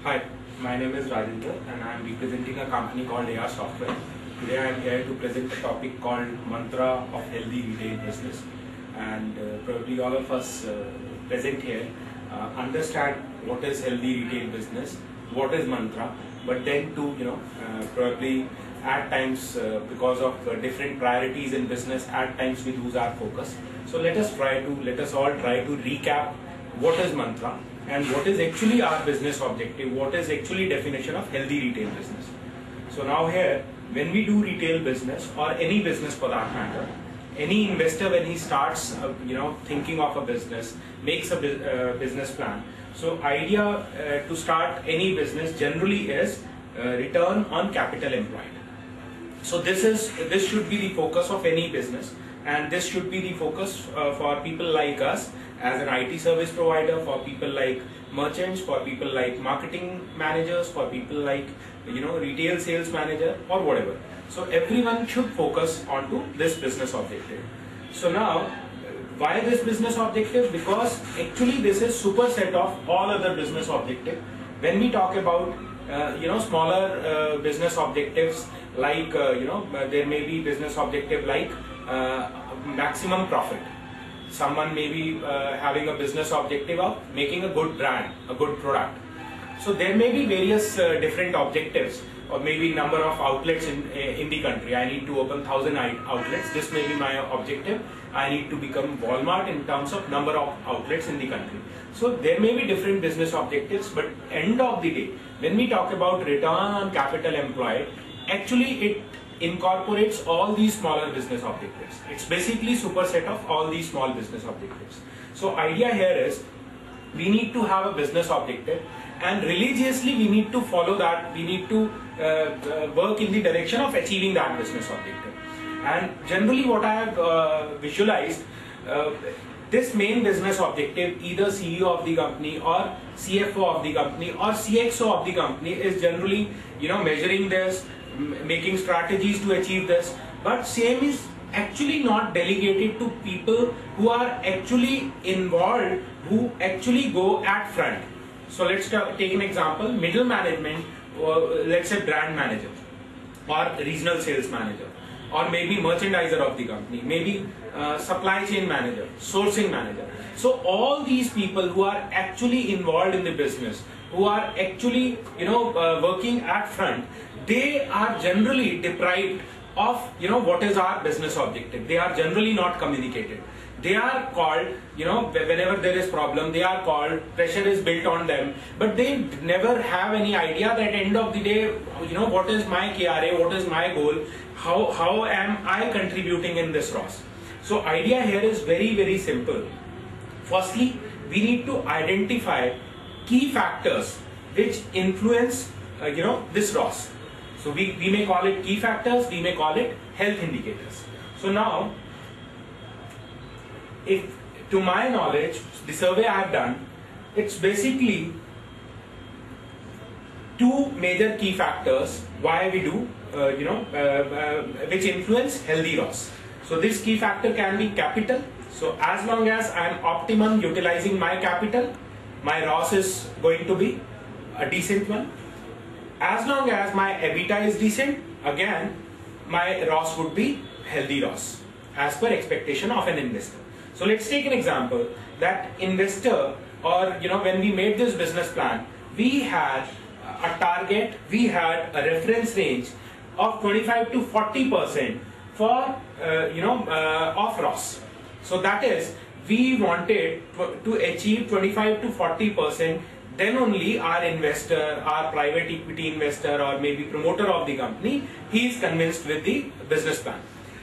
Hi, my name is Rajendra and I am representing a company called AR Software. Today I am here to present a topic called Mantra of Healthy Retail Business, and probably all of us present here understand what is healthy retail business, what is Mantra, but then to probably at times because of different priorities in business, at times we lose our focus. So let us all try to recap what is Mantra and what is actually our business objective, what is actually definition of healthy retail business. So now here, when we do retail business or any business for that matter, any investor when he starts thinking of a business, makes a business plan. So idea to start any business generally is return on capital employed. So this should be the focus of any business, and this should be the focus for people like us as an IT service provider, for people like merchants, for people like marketing managers, for people like retail sales manager or whatever. So everyone should focus onto this business objective. So now, why this business objective? Because actually this is superset of all other business objective. When we talk about smaller business objectives, like there may be business objective like maximum profit. Someone may be having a business objective of making a good brand, a good product. So there may be various different objectives, or maybe number of outlets in the country. I need to open 1,000 outlets. This may be my objective. I need to become Walmart in terms of number of outlets in the country. So there may be different business objectives, but end of the day, when we talk about return on capital employed, actually it incorporates all these smaller business objectives. It's basically superset of all these small business objectives. So idea here is we need to have a business objective, and religiously we need to follow that. We need to work in the direction of achieving that business objective. And generally what I have visualized, this main business objective, either CEO of the company or CFO of the company or CXO of the company is generally measuring this, making strategies to achieve this, but same is actually not delegated to people who are actually involved, who actually go at front. So let's take an example, middle management, or let's say brand manager or regional sales manager, or maybe merchandiser of the company, maybe supply chain manager, sourcing manager. So all these people who are actually involved in the business, who are actually working at front, they are generally deprived of what is our business objective. They are generally not communicated. They are called, whenever there is problem, they are called, pressure is built on them, but they never have any idea that end of the day, what is my KRA, what is my goal, how am I contributing in this ROS. So idea here is very, very simple. Firstly, we need to identify key factors which influence this ROS. So we may call it key factors, we may call it health indicators. So now, if to my knowledge, the survey I have done, it's basically two major key factors why we do which influence healthy ROS. So this key factor can be capital. So as long as I am optimum utilizing my capital, my ROS is going to be a decent one. As long as my EBITDA is decent, again my ROS would be healthy ROS as per expectation of an investor. So let's take an example that investor, or when we made this business plan, we had a target, we had a reference range of 25 to 40% for of ROS. So that is, we wanted to achieve 25 to 40%. Then only our investor, our private equity investor, or maybe promoter of the company, he is convinced with the business plan.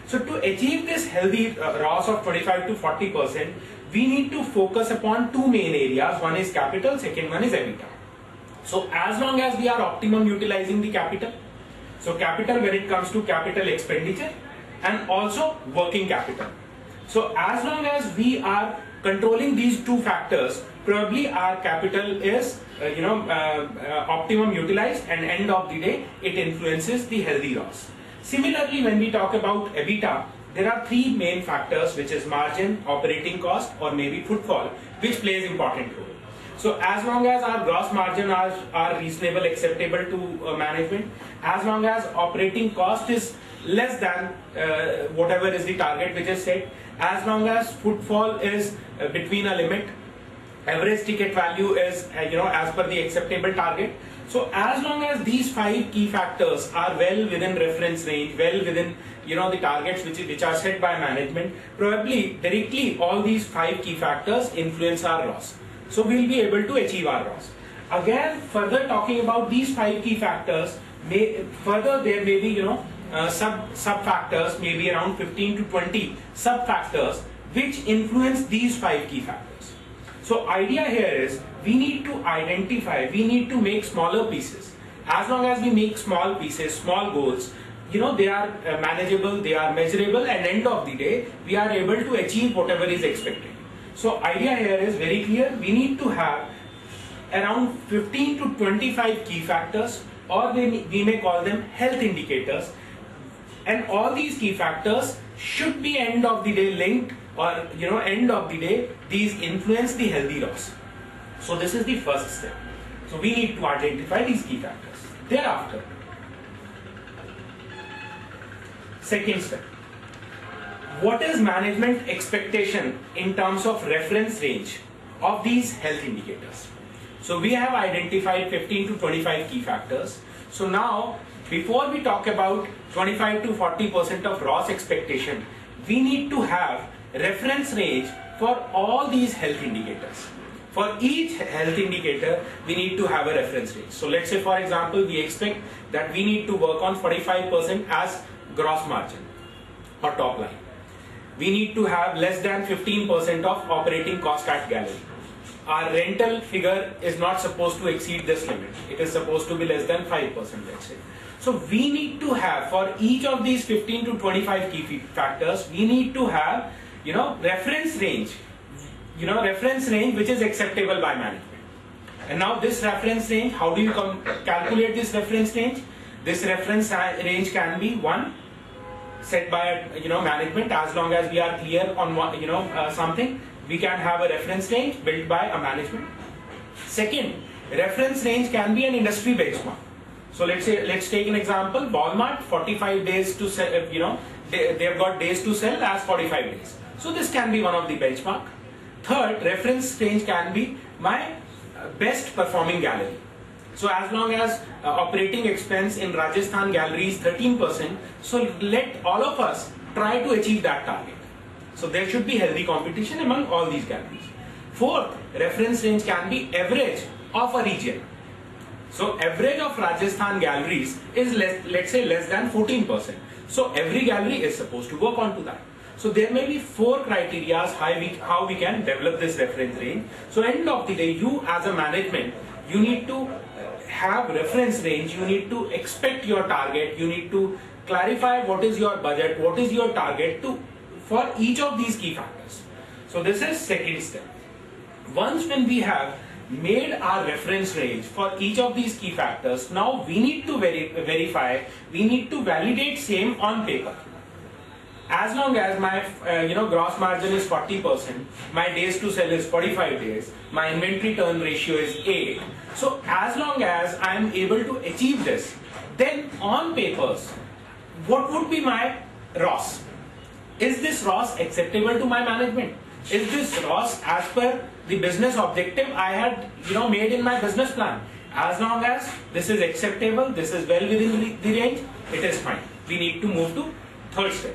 So to achieve this healthy ROS of 25 to 40%, we need to focus upon two main areas. One is capital, second one is EBITDA. So as long as we are optimum utilizing the capital, so capital when it comes to capital expenditure and also working capital. So as long as we are controlling these two factors, probably our capital is optimum utilized, and end of the day it influences the healthy ROS. Similarly, when we talk about EBITDA, there are three main factors, which is margin, operating cost, or maybe footfall, which plays important role. So as long as our gross margin are reasonable, acceptable to management, as long as operating cost is less than whatever is the target which is set, as long as footfall is between a limit, average ticket value is as per the acceptable target. So as long as these 5 key factors are well within reference range, well within the targets which are set by management, probably directly all these 5 key factors influence our ROS. So we will be able to achieve our ROS. Again, further talking about these 5 key factors, further there may be sub factors, maybe around 15 to 20 sub factors which influence these 5 key factors. So idea here is we need to identify, we need to make smaller pieces. As long as we make small pieces, small goals, they are manageable, they are measurable, and end of the day we are able to achieve whatever is expected. So idea here is very clear. We need to have around 15 to 25 key factors, or we may call them health indicators, and all these key factors should be end of the day linked, or end of the day these influence the healthy ROS. So this is the first step. So we need to identify these key factors. Thereafter, second step, what is management expectation in terms of reference range of these health indicators? So we have identified 15 to 25 key factors. So now, before we talk about 25 to 40% of ROS expectation, we need to have reference range for all these health indicators. For each health indicator, we need to have a reference range. So let's say, for example, we expect that we need to work on 45% as gross margin or top line. We need to have less than 15% of operating cost at gallery. Our rental figure is not supposed to exceed this limit. It is supposed to be less than 5%, let's say. So we need to have, for each of these 15 to 25 key factors, we need to have, reference range, reference range which is acceptable by management. And now this reference range, how do you calculate this reference range? This reference range can be one, set by management. As long as we are clear on what something, we can have a reference range built by a management. Second, reference range can be an industry benchmark. So let's take an example. Walmart, 45 days to sell, they have got days to sell as 45 days. So this can be one of the benchmark. Third, reference range can be my best performing gallery. So as long as operating expense in Rajasthan gallery is 13%, so let all of us try to achieve that target. So there should be healthy competition among all these galleries. Fourth, reference range can be average of a region. So average of Rajasthan galleries is let's say less than 14%. So every gallery is supposed to work on to that. So there may be 4 criteria how we can develop this reference range. So end of the day, you as a management, you need to have reference range, you need to expect your target, you need to clarify what is your budget, what is your target for each of these key factors. So this is second step. Once when we have made our reference range for each of these key factors, now we need to verify, we need to validate same on paper. As long as my gross margin is 40%, my days to sell is 45 days, my inventory turn ratio is 8. So as long as I am able to achieve this, then on papers, what would be my ROS? Is this ROS acceptable to my management? Is this ROS as per the business objective I had made in my business plan? As long as this is acceptable, this is well within the range, it is fine. We need to move to third step.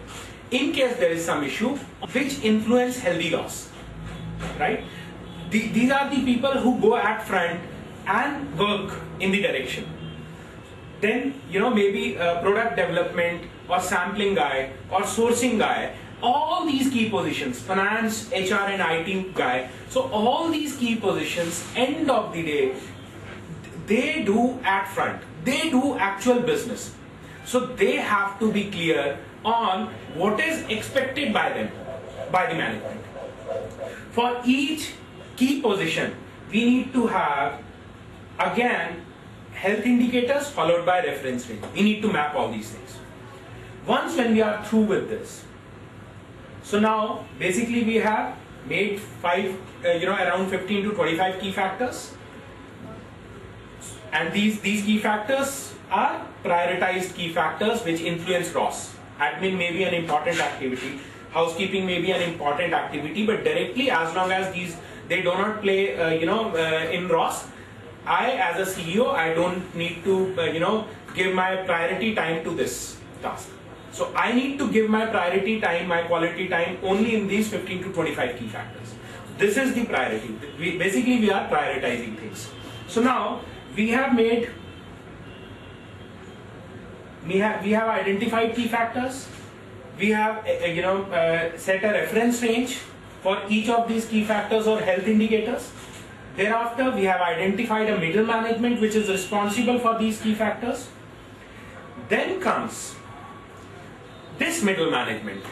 In case there is some issue which influence healthy ROS, right? These are the people who go at front and work in the direction. Then maybe product development or sampling guy or sourcing guy, all these key positions, finance, HR and IT guy. So all these key positions, end of the day, they do at front, they do actual business. So they have to be clear on what is expected by them, by the management. For each key position, we need to have, again, health indicators followed by reference range. We need to map all these things. Once when we are through with this, so now basically we have made around 15 to 25 key factors, and these key factors are prioritized key factors which influence ROS. Admin may be an important activity, housekeeping may be an important activity, but directly, as long as they do not play in ROS, I as a CEO, I don't need to give my priority time to this task. So I need to give my priority time, my quality time only in these 15 to 25 key factors. This is the priority. We are prioritizing things. So now we have identified key factors. We have set a reference range for each of these key factors or health indicators. Thereafter, we have identified a middle management which is responsible for these key factors. Then comes this middle management.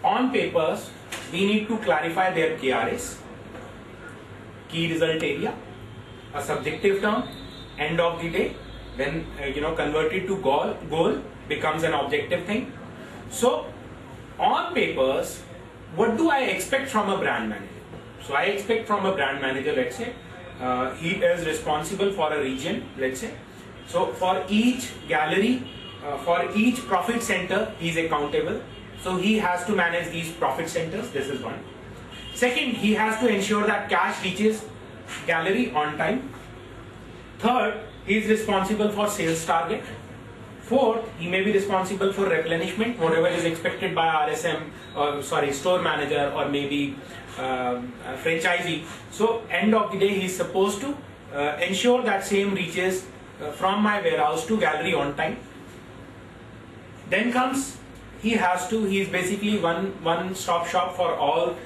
On papers, we need to clarify their KRAs, key result area, a subjective term. End of the day, when converted to goal becomes an objective thing. So on papers, what do I expect from a brand manager? So I expect from a brand manager, let's say, he is responsible for a region, let's say. So for each gallery, for each profit center, he is accountable. So he has to manage these profit centers. This is one. Second, he has to ensure that cash reaches gallery on time. Third, he is responsible for sales target. Fourth, he may be responsible for replenishment, whatever is expected by RSM, store manager, or maybe franchisee. So end of the day, he is supposed to ensure that same reaches from my warehouse to gallery on time. Then comes, he is basically one-stop shop for all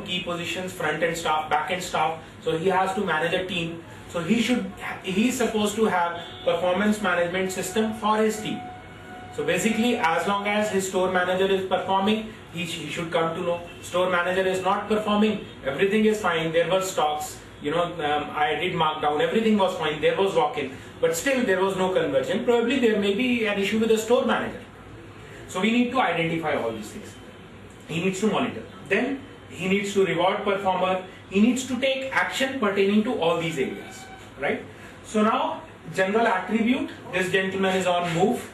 key positions, front-end staff, back-end staff. So he has to manage a team. So he is supposed to have performance management system for his team. So basically, as long as his store manager is performing, he should come to know. Store manager is not performing, everything is fine, there were stocks, I did markdown, everything was fine, there was walk-in, but still there was no conversion. Probably there may be an issue with the store manager. So we need to identify all these things. He needs to monitor. Then he needs to reward performer. He needs to take action pertaining to all these areas, right? So now, general attribute, this gentleman is on move.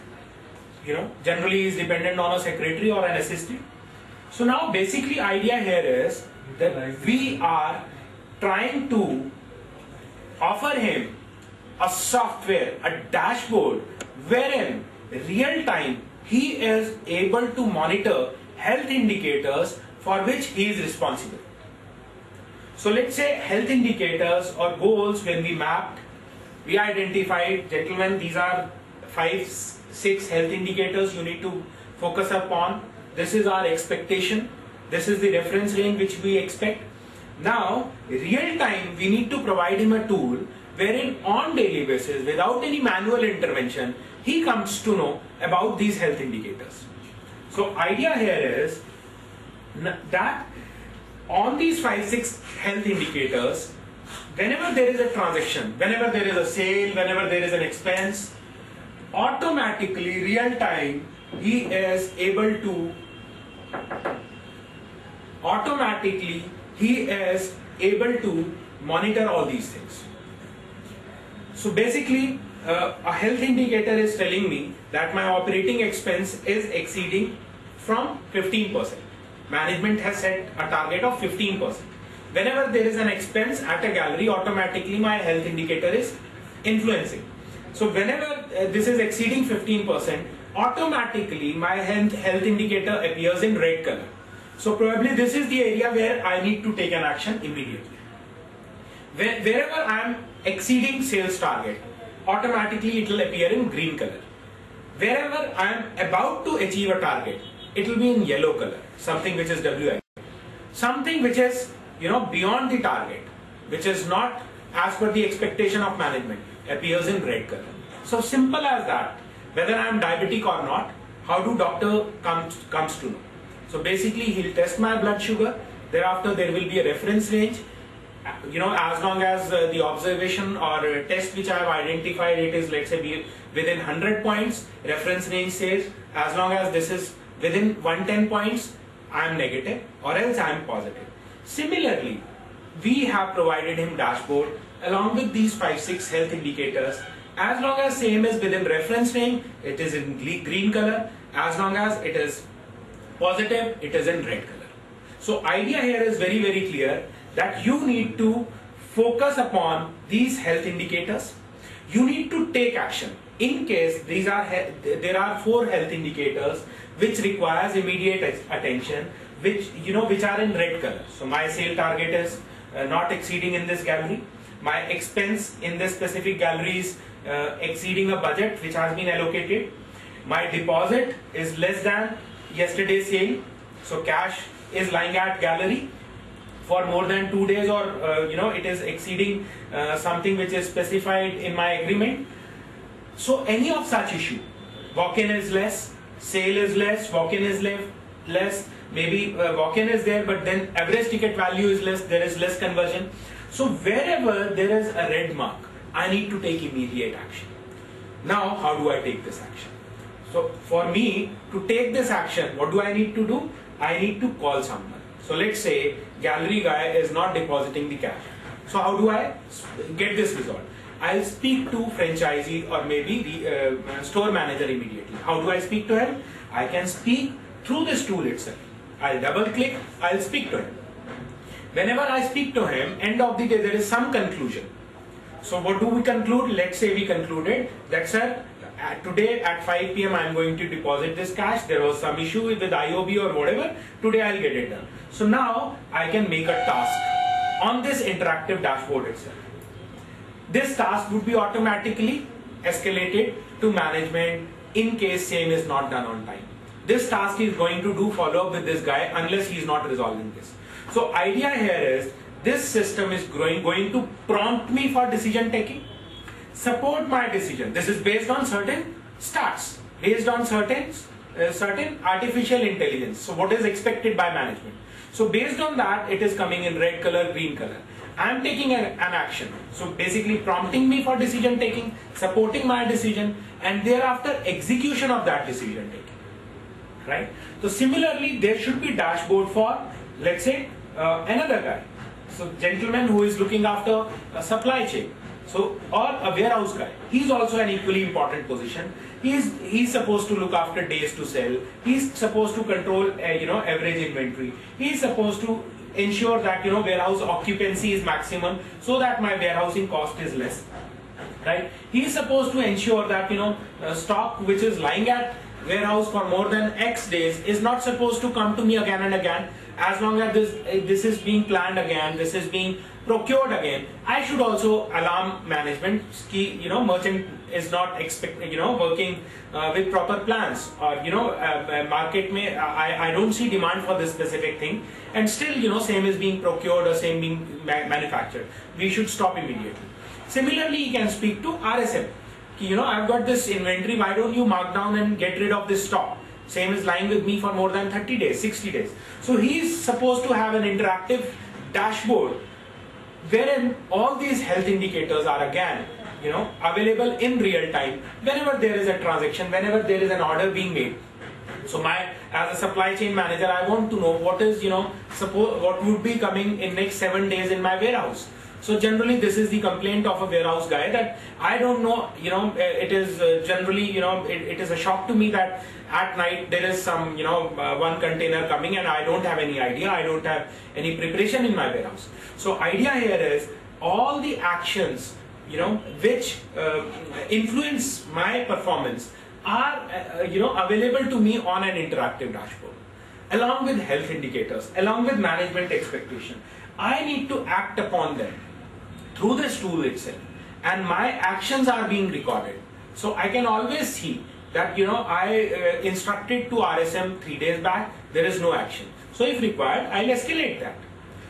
Generally he is dependent on a secretary or an assistant. So now basically idea here is that we are trying to offer him a software, a dashboard, wherein real time he is able to monitor health indicators for which he is responsible. So let's say health indicators or goals, when we mapped, we identified, gentlemen, these are 5-6 health indicators you need to focus upon. This is our expectation. This is the reference range which we expect. Now, real time, we need to provide him a tool wherein on daily basis, without any manual intervention, he comes to know about these health indicators. So idea here is that on these 5-6 health indicators, whenever there is a transaction, whenever there is a sale, whenever there is an expense, automatically, real time, he is able to monitor all these things. So basically, a health indicator is telling me that my operating expense is exceeding from 15%. Management has set a target of 15%. Whenever there is an expense at a gallery, automatically my health indicator is influencing. So whenever this is exceeding 15%, automatically my health indicator appears in red color. So probably this is the area where I need to take an action immediately. Wherever I am exceeding sales target, automatically it will appear in green color. Wherever I am about to achieve a target, it will be in yellow color, something which is WI. Something which is beyond the target, which is not as per the expectation of management, appears in red color. So simple as that. Whether I am diabetic or not, how do doctor comes to know? So basically he'll test my blood sugar. Thereafter there will be a reference range. As long as the observation or test which I have identified, it is, let's say, within 100 points, reference range says as long as this is within 110 points, I am negative or else I am positive. Similarly, we have provided him dashboard along with these 5-6 health indicators. As long as same is within reference range, it is in green color. As long as it is positive, it is in red color. So idea here is very, very clear that you need to focus upon these health indicators. You need to take action. In case there are 4 health indicators which requires immediate attention, which are in red color. So my sale target is not exceeding in this gallery. My expense in this specific gallery is exceeding a budget which has been allocated. My deposit is less than yesterday's sale. So cash is lying at gallery for more than 2 days, or it is exceeding something which is specified in my agreement. So any of such issue, walk-in is less, sale is less, walk-in is less, maybe walk-in is there but then average ticket value is less, there is less conversion. So wherever there is a red mark, I need to take immediate action. Now how do I take this action? So for me to take this action, what do I need to do? I need to call someone. So let's say gallery guy is not depositing the cash. So how do I get this resolved? I'll speak to franchisee or maybe the store manager immediately. How do I speak to him? I can speak through this tool itself. I'll double click, I'll speak to him. Whenever I speak to him, end of the day there is some conclusion. So what do we conclude? Let's say we concluded that, sir, today at 5 PM I'm going to deposit this cash. There was some issue with IOB or whatever. Today I'll get it done. So now I can make a task on this interactive dashboard itself. This task would be automatically escalated to management in case same is not done on time. This task is going to do follow up with this guy unless he is not resolving this. So idea here is this system is going to prompt me for decision taking, support my decision. This is based on certain stats, based on certain artificial intelligence. So what is expected by management? So based on that, it is coming in red color, green color. I am taking an action. So basically prompting me for decision taking, supporting my decision, and thereafter execution of that decision taking. Right? So similarly, there should be dashboard for, let's say, another guy. So gentleman who is looking after a supply chain. So, or a warehouse guy. He's also an equally important position. He's supposed to look after days to sell. He's supposed to control, average inventory. He's supposed to ensure that, warehouse occupancy is maximum so that my warehousing cost is less. Right? He's supposed to ensure that, stock which is lying at warehouse for more than X days is not supposed to come to me again and again. As long as this is being planned again, this is being procured again, I should also alarm management. Merchant is not working with proper plans, or market may I don't see demand for this specific thing, and still same is being procured or same being manufactured. We should stop immediately. Similarly, you can speak to RSM. I've got this inventory, why don't you mark down and get rid of this stock? Same is lying with me for more than 30 days, 60 days. So he is supposed to have an interactive dashboard wherein all these health indicators are again, available in real time whenever there is a transaction, whenever there is an order being made. So as a supply chain manager, I want to know what is, what would be coming in next 7 days in my warehouse. So generally this is the complaint of a warehouse guy, that I don't know, it is generally, it is a shock to me that at night there is some, one container coming and I don't have any idea, I don't have any preparation in my warehouse. So idea here is all the actions, which influence my performance are, available to me on an interactive dashboard, along with health indicators, along with management expectation. I need to act upon them through this tool itself, and my actions are being recorded. So I can always see that I instructed to RSM 3 days back, there is no action. So if required, I'll escalate that.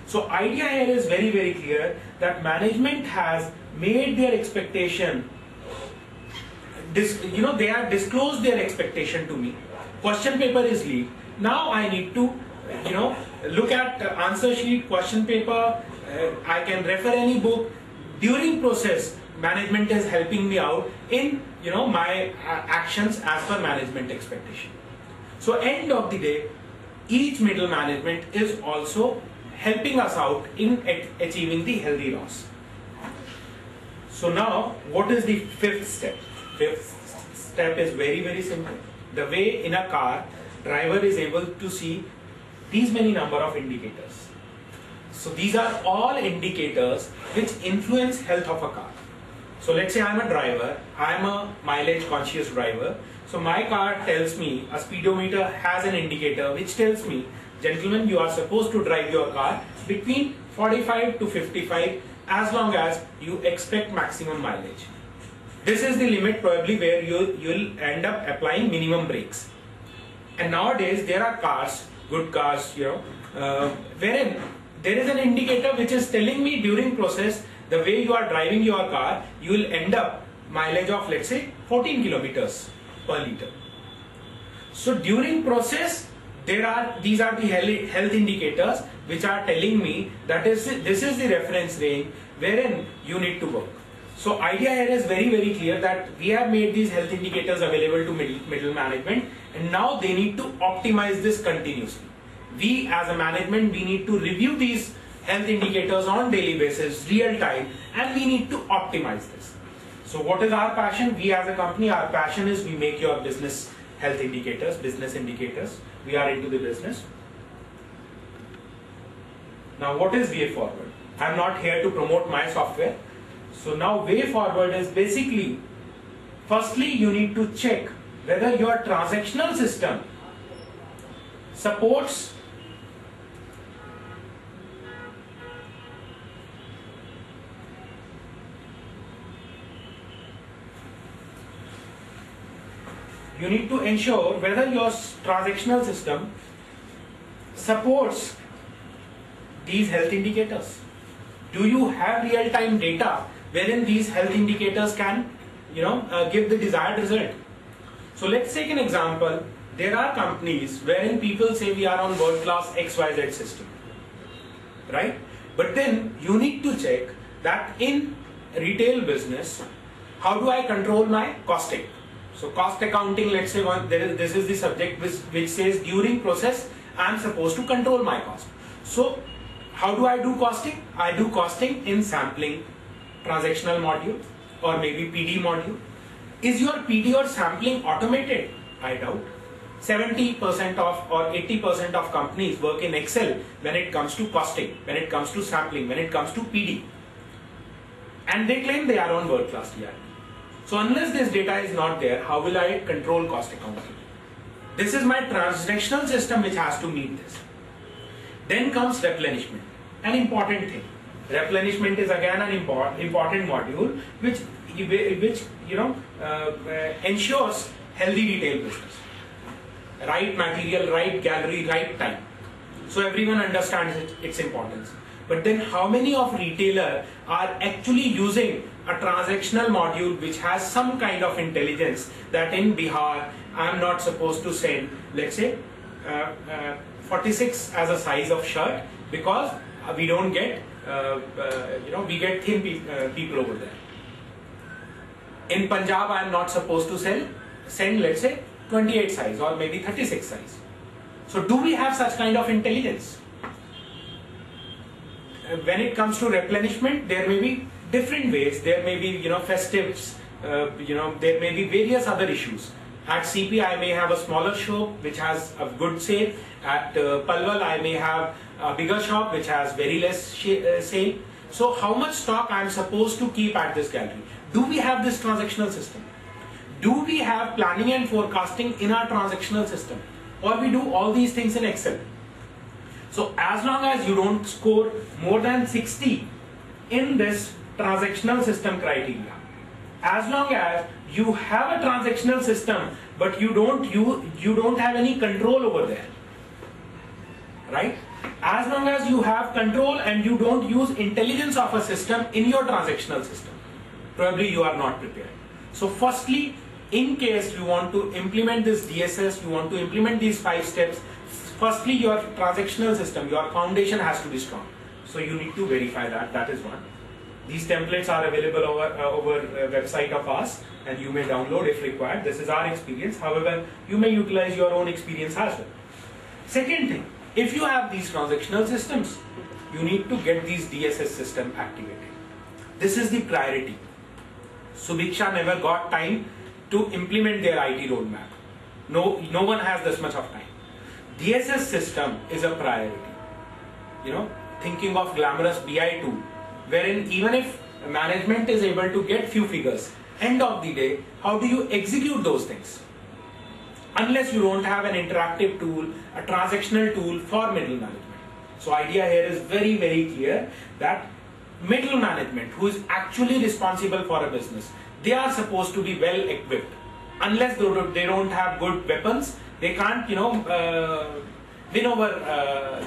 So idea here is very, very clear that management has made their expectation, they have disclosed their expectation to me. Question paper is leaked. Now I need to look at answer sheet, question paper, I can refer any book. During process, management is helping me out in my actions as per management expectation. So end of the day, each middle management is also helping us out in achieving the healthy loss. So now, what is the fifth step? Fifth step is very simple. The way in a car, driver is able to see these many number of indicators. So these are all indicators which influence health of a car. So let's say I'm a driver, I'm a mileage conscious driver. So my car tells me, a speedometer has an indicator which tells me, gentlemen, you are supposed to drive your car between 45 to 55 as long as you expect maximum mileage. This is the limit probably where you'll end up applying minimum brakes. And nowadays there are cars, good cars, wherein there is an indicator which is telling me during process, the way you are driving your car, you will end up mileage of, let's say, 14 kilometers per liter. So during process, these are the health indicators which are telling me that this is the reference range wherein you need to work. So idea here is very clear that we have made these health indicators available to middle management, and now they need to optimize this continuously. We as a management, we need to review these health indicators on daily basis, real time, and we need to optimize this. So what is our passion? We as a company, our passion is we make your business health indicators, business indicators. We are into the business. Now what is Way Forward? I'm not here to promote my software. So now Way Forward is basically, firstly you need to check whether your transactional system supports you need to ensure whether your transactional system supports these health indicators. Do you have real-time data wherein these health indicators can, give the desired result? So let's take an example. There are companies wherein people say we are on world-class XYZ system, right? But then you need to check that in retail business, how do I control my costing? So cost accounting, let's say this is the subject which says during process I am supposed to control my cost. So how do I do costing? I do costing in sampling transactional module or maybe PD module. Is your PD or sampling automated? I doubt. 70% of or 80% of companies work in Excel when it comes to costing, when it comes to sampling, when it comes to PD. And they claim they are on world-class ERP. So unless this data is not there, how will I control cost accounting? This is my transactional system which has to meet this. Then comes replenishment, an important thing. Replenishment is again an important module which ensures healthy retail business. Right material, right gallery, right time. So everyone understands its importance. But then how many of retailer are actually using a transactional module which has some kind of intelligence that in Bihar I am not supposed to send, let's say, 46 as a size of shirt because we don't get, we get thin people over there. In Punjab I am not supposed to send, let's say, 28 size or maybe 36 size. So do we have such kind of intelligence? When it comes to replenishment, there may be different ways. There may be, festives. There may be various other issues. At CP, I may have a smaller shop which has a good sale. At Palwal, I may have a bigger shop which has very less sale. So, how much stock I am supposed to keep at this gallery? Do we have this transactional system? Do we have planning and forecasting in our transactional system? Or we do all these things in Excel? So as long as you don't score more than 60 in this transactional system criteria, as long as you have a transactional system but you don't have any control over there, right? As long as you have control and you don't use intelligence of a system in your transactional system, probably you are not prepared. So firstly, in case you want to implement this DSS, you want to implement these 5 steps, firstly your transactional system, your foundation has to be strong. So you need to verify that is one. These templates are available over website of us and you may download if required. This is our experience. However, you may utilize your own experience as well. Second thing, If you have these transactional systems, you need to get these DSS system activated. This is the priority. Subiksha never got time to implement their IT roadmap. No one has this much of time. DSS system is a priority. Thinking of glamorous BI tool, wherein even if management is able to get few figures, end of the day, how do you execute those things? Unless you don't have an interactive tool, a transactional tool for middle management. So idea here is very, very clear that middle management, who is actually responsible for a business, they are supposed to be well equipped. Unless they don't have good weapons, they can't, win over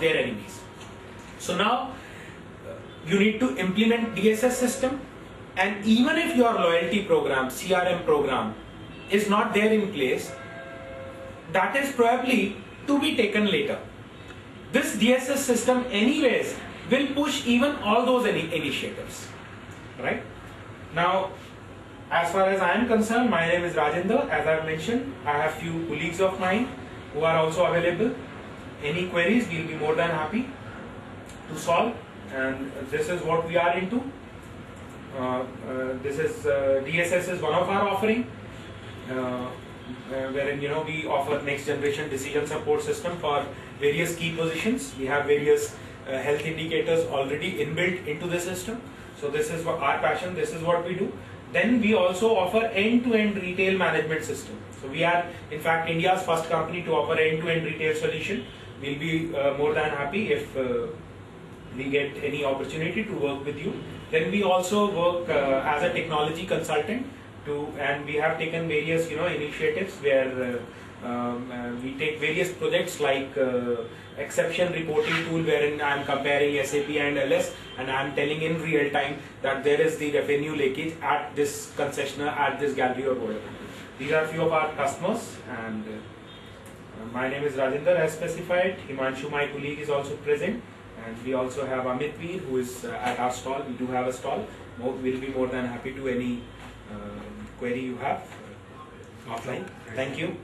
their enemies. So now you need to implement DSS system, and even if your loyalty program, CRM program is not there in place, that is probably to be taken later. This DSS system anyways will push even all those initiatives, right? Now, as far as I am concerned, my name is Rajendra. As I have mentioned, I have few colleagues of mine who are also available. Any queries, we will be more than happy to solve. And this is what we are into. This is DSS is one of our offering, wherein we offer next generation decision support system for various key positions. We have various health indicators already inbuilt into the system. So this is what our passion. This is what we do. Then we also offer end-to-end retail management system. So we are in fact India's first company to offer end-to-end retail solution. We'll be more than happy if we get any opportunity to work with you. Then we also work as a technology consultant and we have taken various initiatives where we take various projects like exception reporting tool, wherein I am comparing SAP and LS and I am telling in real time that there is the revenue leakage at this concessionaire, at this gallery or whatever. These are few of our customers, and my name is Rajendra as specified. Himanshu, my colleague, is also present, and we also have Amit Veer, who is at our stall. We do have a stall. We'll be more than happy to any query you have offline. Thank you.